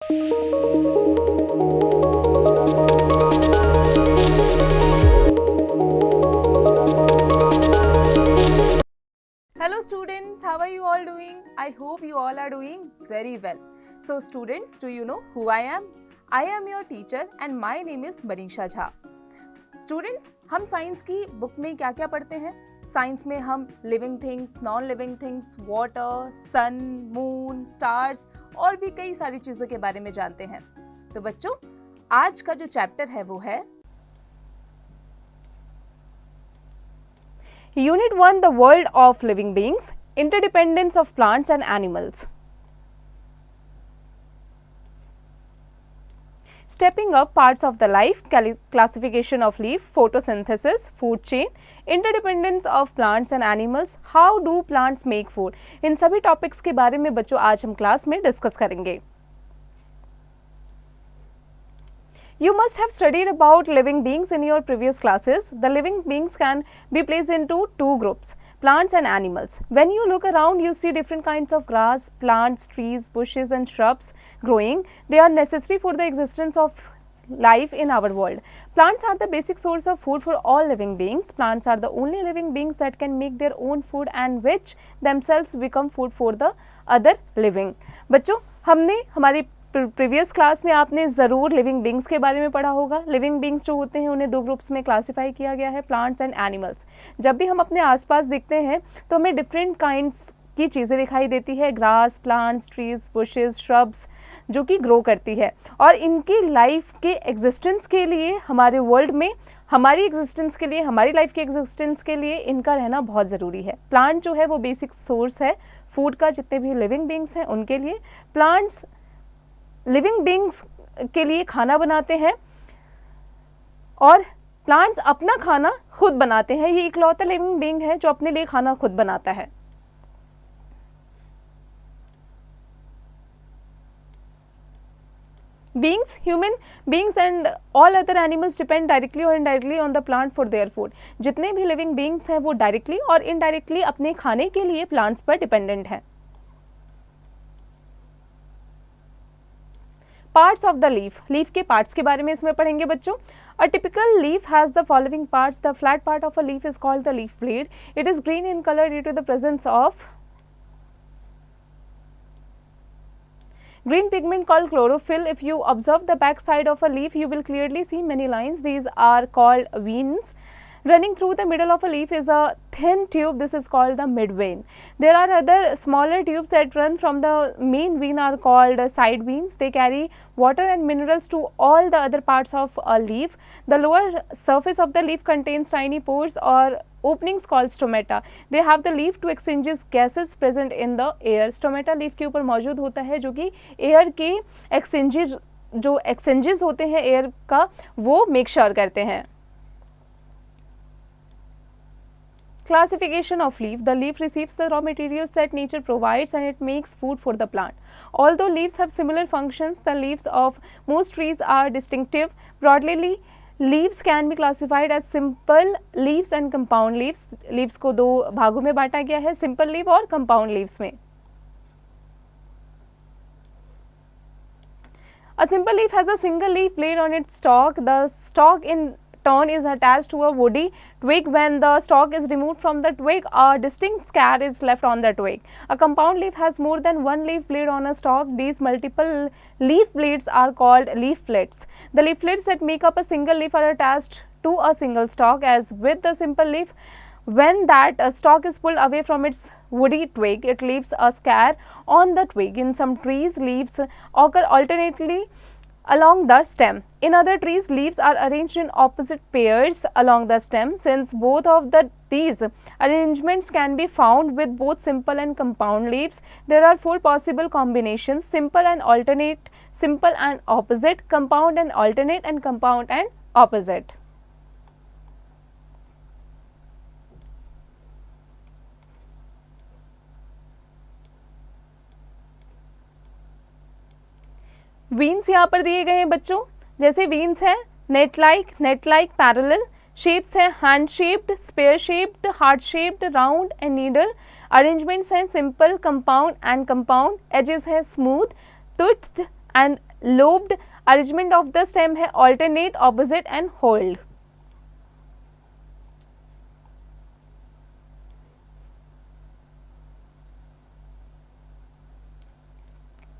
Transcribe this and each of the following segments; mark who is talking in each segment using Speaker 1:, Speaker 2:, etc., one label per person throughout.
Speaker 1: Hello students, how are you all doing? I hope you all are doing very well. So students, do you know who I am? I am your teacher and my name is Manisha Jha. Students, हम science की book में क्या क्या पढ़ते हैं? Science में हम living things, non living things, water, sun, moon, stars और भी कई सारी चीज़ों के बारे में जानते हैं. तो बच्चों, आज का जो चैप्टर है वो है Unit 1, The World of Living Beings, Interdependence of Plants and Animals. Stepping up parts of the life, classification of leaf, photosynthesis, food chain, interdependence of plants and animals, how do plants make food. इन सभी topics के बारे में बच्चों आज हम class में discuss करेंगे. You must have studied about living beings in your previous classes. The living beings can be placed into two groups, plants and animals. When you look around, you see different kinds of grass, plants, trees, bushes and shrubs growing. They are necessary for the existence of life in our world. Plants are the basic source of food for all living beings. Plants are the only living beings that can make their own food and which themselves become food for the other living. बच्चों, हमने हमारी previous class में आपने ज़रूर living beings के बारे में पढ़ा होगा. लिविंग बींग्स जो होते हैं उन्हें दो ग्रुप्स में क्लासीफाई किया गया है, प्लांट्स एंड एनिमल्स. जब भी हम अपने आसपास दिखते हैं तो हमें डिफरेंट काइंड्स की चीज़ें दिखाई देती है, grass, plants, trees, bushes, shrubs, जो कि ग्रो करती है और इनकी लाइफ के एग्जिस्टेंस के लिए, हमारे वर्ल्ड में हमारी एग्जिस्टेंस के लिए, हमारी लाइफ के एग्जिस्टेंस के लिए इनका रहना बहुत ज़रूरी है. प्लांट जो है वो बेसिक सोर्स है फूड का, जितने भी लिविंग बींग्स हैं उनके लिए. प्लांट्स लिविंग बींग्स के लिए खाना बनाते हैं और प्लांट्स अपना खाना खुद बनाते हैं. ये इकलौता लिविंग बींग है जो अपने लिए खाना खुद बनाता है. Beings, human beings and all other animals depend directly or indirectly on the plant for their food. जितने भी living beings हैं वो directly और indirectly अपने खाने के लिए plants पर dependent हैं. Parts of the leaf. Leaf के parts के बारे में इसमें पढ़ेंगे बच्चों. A typical leaf has the following parts. The flat part of a leaf is called the leaf blade. It is green in color due to the presence of green pigment called chlorophyll. If you observe the back side of a leaf, you will clearly see many lines. These are called veins. Running through the middle of a leaf is a thin tube. This is called the midvein. There are other smaller tubes that run from the main vein are called side veins. They carry water and minerals to all the other parts of a leaf. The lower surface of the leaf contains tiny pores or openings called stomata. They have the leaf to exchanges gases present in the air. Stomata leaf के ऊपर मौजूद होता है जो कि air के exchanges होते हैं एयर का, वो मेक श्योर करते हैं. Classification of leaf. The leaf receives the raw materials that nature provides and it makes food for the plant. Although leaves have similar functions, the leaves of most trees are distinctive. Broadly, leaves can be classified as simple leaves and compound leaves. Leaves को दो भागों में बांटा गया है, simple leaf और compound leaves में. A simple leaf has a single leaf blade on its stalk. The stalk in turn is attached to a woody twig. When the stalk is removed from the twig, a distinct scare is left on the twig. A compound leaf has more than one leaf blade on a stalk. These multiple leaf blades are called leaflets. The leaflets that make up a single leaf are attached to a single stalk. As with the simple leaf, when that stalk is pulled away from its woody twig, it leaves a scare on the twig. In some trees, leaves occur alternately along the stem. In other trees, leaves are arranged in opposite pairs along the stem. Since both of these arrangements can be found with both simple and compound leaves, there are four possible combinations: simple and alternate, simple and opposite, compound and alternate, and compound and opposite. वीन्स यहाँ पर दिए गए हैं बच्चों. जैसे veins है net like, parallel. Shapes है hand shaped, spear shaped, heart shaped, round and needle. Arrangements हैं simple, compound and compound. Edges है smooth, toothed and lobed arrangement of the stem है, alternate, opposite and hold.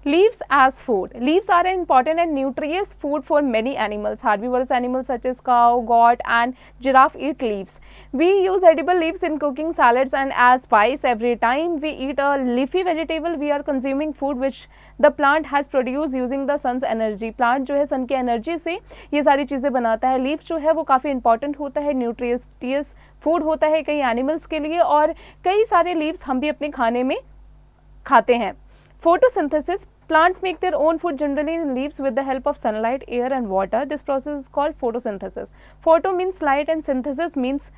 Speaker 1: Leaves as food. Leaves are an important and nutritious food for many animals. Herbivorous animals such as cow, goat and giraffe eat leaves. We use edible leaves in cooking salads and as spice. Every time we eat a leafy vegetable, we are consuming food which the plant has produced using the sun's energy. Plant जो है sun की energy से ये सारी चीज़ें बनाता है. Leaves जो है वो काफ़ी important होता है, nutritious food होता है कई animals के लिए और कई सारे leaves हम भी अपने खाने में खाते हैं. Photosynthesis. Plants make their own food generally in leaves with the help of sunlight, air and water. This process is called photosynthesis. Photo means light and synthesis means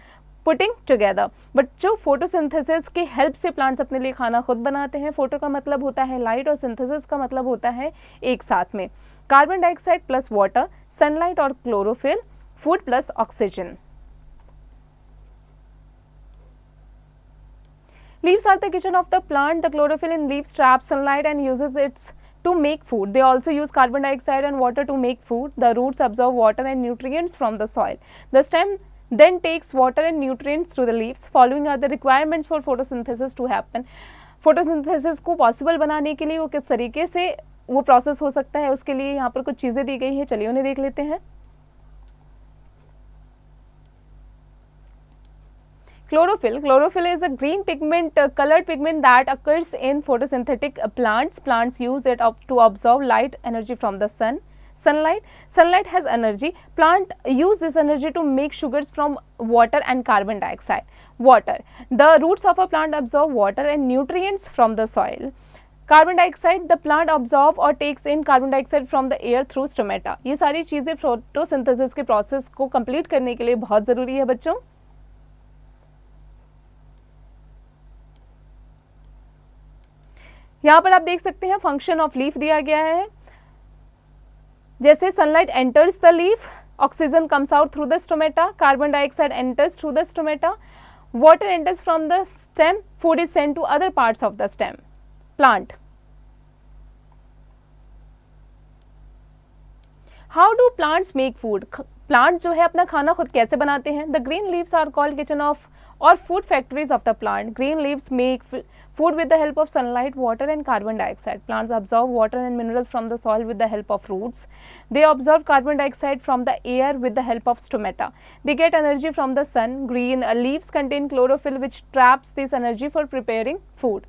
Speaker 1: putting together. But जो photosynthesis के help से plants अपने लिए खाना खुद बनाते हैं, photo का मतलब होता है light और synthesis का मतलब होता है एक साथ में. Carbon dioxide plus water, sunlight और chlorophyll, food plus oxygen. Leaves are the kitchen of the plant. The chlorophyll in leaves traps sunlight and uses it to make food. They also use carbon dioxide and water to make food. The roots absorb water and nutrients from the soil. The stem then takes water and nutrients to the leaves. Following are the requirements for photosynthesis to happen. Photosynthesis को possible बनाने के लिए वो किस तरीके से वो process हो सकता है, उसके लिए यहाँ पर कुछ चीज़ें दी गई हैं. चलिए उन्हें देख लेते हैं. Chlorophyll. Chlorophyll is a green pigment, colored pigment that occurs in photosynthetic plants. Plants use it to absorb light energy from the sun. Sunlight. Sunlight has energy. Plant use this energy to make sugars from water and carbon dioxide. Water. The roots of a plant absorb water and nutrients from the soil. Carbon dioxide. The plant absorb और takes in carbon dioxide from the air through stomata. ये सारी चीज़ें photosynthesis के process को complete करने के लिए बहुत ज़रूरी है बच्चों. यहाँ पर आप देख सकते हैं फंक्शन ऑफ लीफ दिया गया है. जैसे sunlight enters the leaf, oxygen comes out through the stomata, carbon dioxide enters through the stomata, water enters from the stem, food is sent to other parts of the stem. Plant. How do plants make food? Plant जो है अपना खाना खुद कैसे बनाते हैं? The green leaves are called kitchen of or food factories of the plant. Green leaves make food with the help of sunlight, water and carbon dioxide. Plants absorb water and minerals from the soil with the help of roots. They absorb carbon dioxide from the air with the help of stomata. They get energy from the sun. Green leaves contain chlorophyll which traps this energy for preparing food.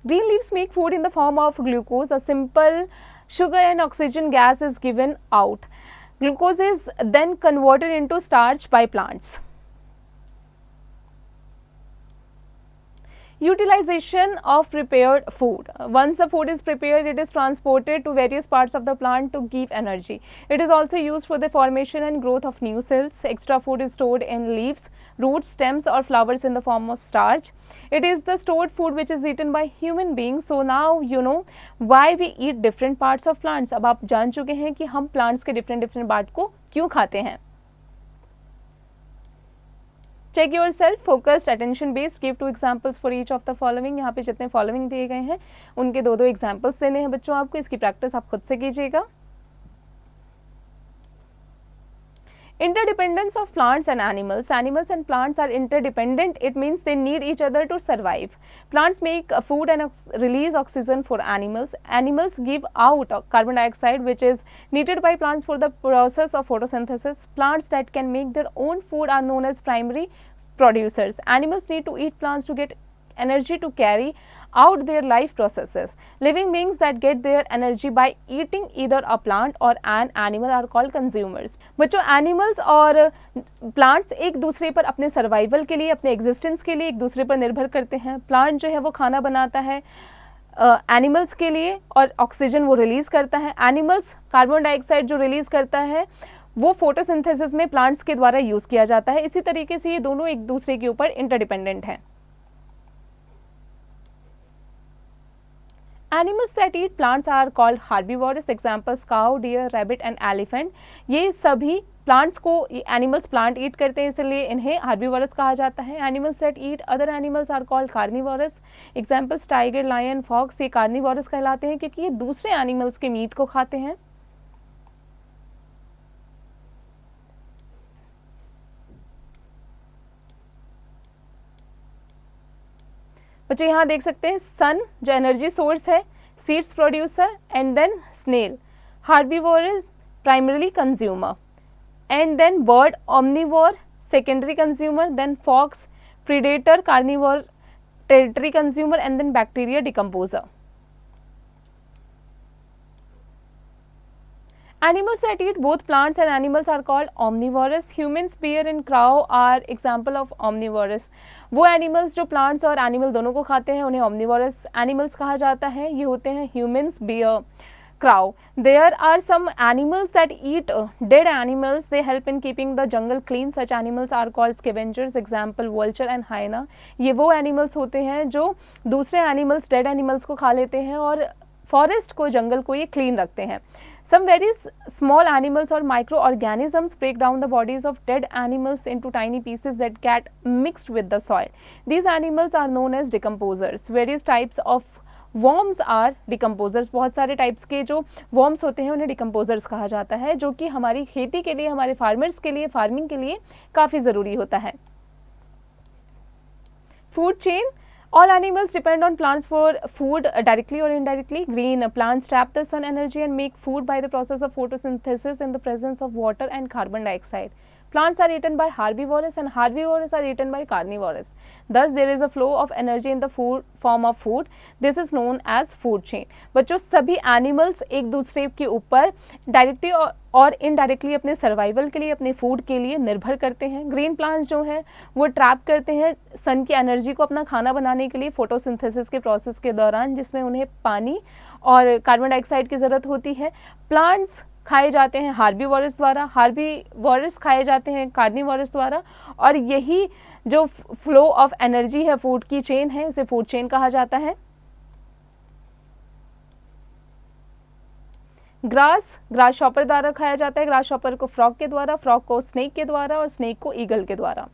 Speaker 1: Green leaves make food in the form of glucose. A simple sugar and oxygen gas is given out. Glucose is then converted into starch by plants. Utilization of prepared food. Once the food is prepared, it is transported to various parts of the plant to give energy. It is also used for the formation and growth of new cells. Extra food is stored in leaves, roots, stems or flowers in the form of starch. It is the stored food which is eaten by human beings. So now you know why we eat different parts of plants. अब आप जान चुके हैं कि हम plants के different part को क्यों खाते हैं. Check yourself, focused, attention based. Give 2 examples for each of the following. यहाँ पे जितने following दिए गए हैं उनके 2 examples देने हैं बच्चों आपको. इसकी practice आप खुद से कीजिएगा. Interdependence of plants and animals. Animals and plants are interdependent. It means they need each other to survive. Plants make food and release oxygen for animals. Animals give out carbon dioxide which is needed by plants for the process of photosynthesis. Plants that can make their own food are known as primary producers. Animals need to eat plants to get energy to carry out their life processes. Living beings that get their energy by eating either a plant or an animal are called consumers. बच्चों animals और plants एक दूसरे पर अपने survival के लिए, अपने existence के लिए एक दूसरे पर निर्भर करते हैं. Plant जो है वो खाना बनाता है एनिमल्स के लिए और ऑक्सीजन वो रिलीज़ करता है. एनिमल्स कार्बन डाइऑक्साइड जो रिलीज़ करता है वो फोटोसिंथेसिस में प्लांट्स के द्वारा यूज़ किया जाता है. इसी तरीके से ये दोनों एक दूसरे के ऊपर इंटरडिपेंडेंट हैं. Animals that eat plants are called herbivores. Examples cow, deer, rabbit and elephant. ये सभी प्लांट्स को, एनिमल्स प्लांट ईट करते हैं इसलिए इन्हें हार्बीवोरस कहा जाता है. Animals that eat other animals are called carnivorous. Examples tiger, lion, fox. ये कार्निवोरस कहलाते हैं क्योंकि ये दूसरे एनिमल्स के मीट को खाते हैं. बच्चों यहाँ देख सकते हैं सन जो एनर्जी सोर्स है, seeds producer and then snail. Herbivorous primarily consumer and then bird omnivore secondary consumer, then fox predator carnivore tertiary consumer and then bacteria decomposer. Animals that eat both plants and animals are called omnivorous. Humans, bear and crow are example of omnivorous. वो animals जो plants और animal दोनों को खाते हैं उन्हें omnivorous animals कहा जाता है. ये होते हैं humans, bear, crow. There are some animals that eat dead animals. They help in keeping the jungle clean. Such animals are called scavengers. Example vulture and hyena. ये वो animals होते हैं जो दूसरे animals, dead animals को खा लेते हैं और forest को, जंगल को ये clean रखते हैं. Some very small animals or microorganisms break down the bodies of dead animals into tiny pieces that get mixed with the soil. These animals are known as decomposers. Various types of worms are decomposers. बहुत सारे types के जो worms होते हैं उन्हें decomposers कहा जाता है, जो कि हमारी खेती के लिए, हमारे फार्मर्स के लिए, फार्मिंग के लिए काफ़ी ज़रूरी होता है. Food chain. All animals depend on plants for food directly or indirectly. Green plants trap the sun energy and make food by the process of photosynthesis in the presence of water and carbon dioxide. Plants are eaten by herbivores and herbivores are eaten by carnivores. Thus, there is a flow of energy in the food form of food. This is known as food chain. बच्चों सभी animals एक दूसरे के ऊपर directly और indirectly अपने survival के लिए, अपने फूड के लिए निर्भर करते हैं. ग्रीन प्लांट्स जो हैं वो ट्रैप करते हैं सन की एनर्जी को अपना खाना बनाने के लिए फोटोसिंथेसिस के प्रोसेस के दौरान, जिसमें उन्हें पानी और कार्बन डाइऑक्साइड की ज़रूरत होती है. प्लांट्स खाए जाते हैं हार्बीवोरस द्वारा, हार्बीवोरस खाए जाते हैं कार्निवोरस द्वारा, और यही जो फ्लो ऑफ एनर्जी है फूड की चेन है, इसे फूड चेन कहा जाता है. ग्रास शॉपर द्वारा खाया जाता है. ग्रास शॉपर को फ्रॉग के द्वारा, फ्रॉग को स्नेक के द्वारा और स्नेक को ईगल के द्वारा.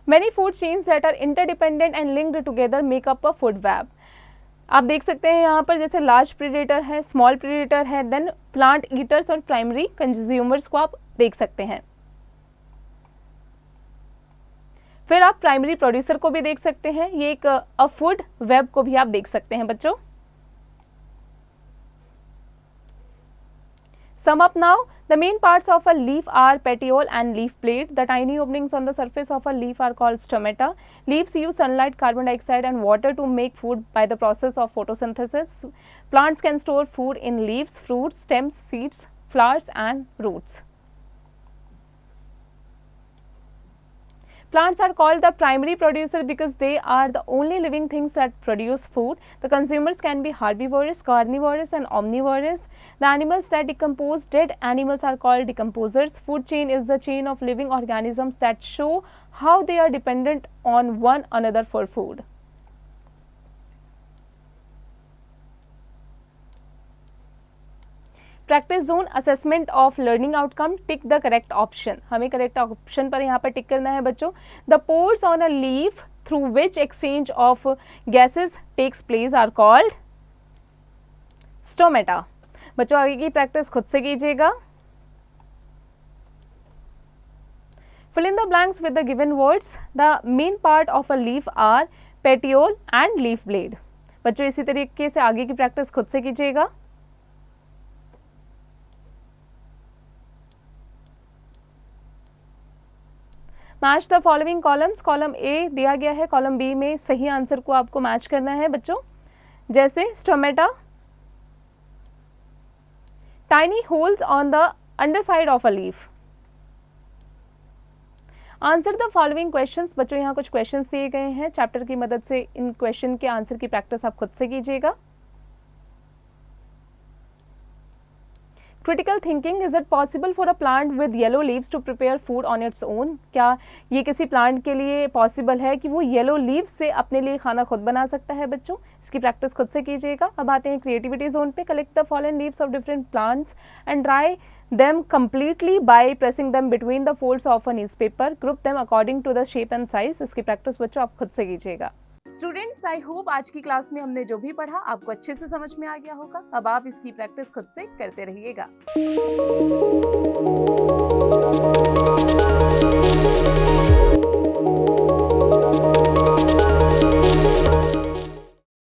Speaker 1: Many food chains that are interdependent and linked together make up a food web. आप देख सकते हैं यहाँ पर जैसे लार्ज प्रीडेटर है, स्मॉल प्रीडेटर है, देन प्लांट ईटर्स और प्राइमरी कंज्यूमर्स को आप देख सकते हैं. फिर आप प्राइमरी प्रोड्यूसर को भी देख सकते हैं. ये एक फूड वेब को भी आप देख सकते हैं बच्चों. Sum up now. The main parts of a leaf are petiole and leaf blade. The tiny openings on the surface of a leaf are called stomata. Leaves use sunlight, carbon dioxide and water to make food by the process of photosynthesis. Plants can store food in leaves, fruits, stems, seeds, flowers and roots. Plants are called the primary producer because they are the only living things that produce food. The consumers can be herbivorous, carnivorous and omnivorous. The animals that decompose dead animals are called decomposers. Food chain is the chain of living organisms that show how they are dependent on one another for food. Practice zone assessment of learning outcome. Tick the correct option. हमें correct option पर यहाँ पर tick करना है बच्चों. The pores on a leaf through which exchange of gases takes place are called stomata. बच्चों आगे की प्रैक्टिस खुद से कीजिएगा. Fill in the blanks with the given words. The main part of a leaf are petiole and leaf blade. बच्चों इसी तरीके से आगे की प्रैक्टिस खुद से कीजिएगा. Match the following columns. Column A दिया गया है, कॉलम बी में सही आंसर को आपको मैच करना है बच्चों. जैसे stomata, tiny holes on the underside of a leaf. Answer the following questions. बच्चों यहाँ कुछ क्वेश्चंस दिए गए हैं, चैप्टर की मदद से इन क्वेश्चन के आंसर की प्रैक्टिस आप खुद से कीजिएगा. Critical thinking, is it possible for a plant with yellow leaves to prepare food on its own? क्या ये किसी प्लांट के लिए पॉसिबल है कि वो येलो लीव्स से अपने लिए खाना खुद बना सकता है बच्चों? इसकी प्रैक्टिस खुद से कीजिएगा। अब आते हैं क्रिएटिविटी जोन पे। Collect the fallen leaves of different plants and dry them completely by pressing them between the folds of a newspaper. Group them according to the shape and size. इसकी practice बच्चों आप खुद से कीजिएगा। Students, I hope आज की class में हमने जो भी पढ़ा आपको अच्छे से समझ में आ गया होगा। अब आप इसकी प्रैक्टिस खुद से करते रहिएगा।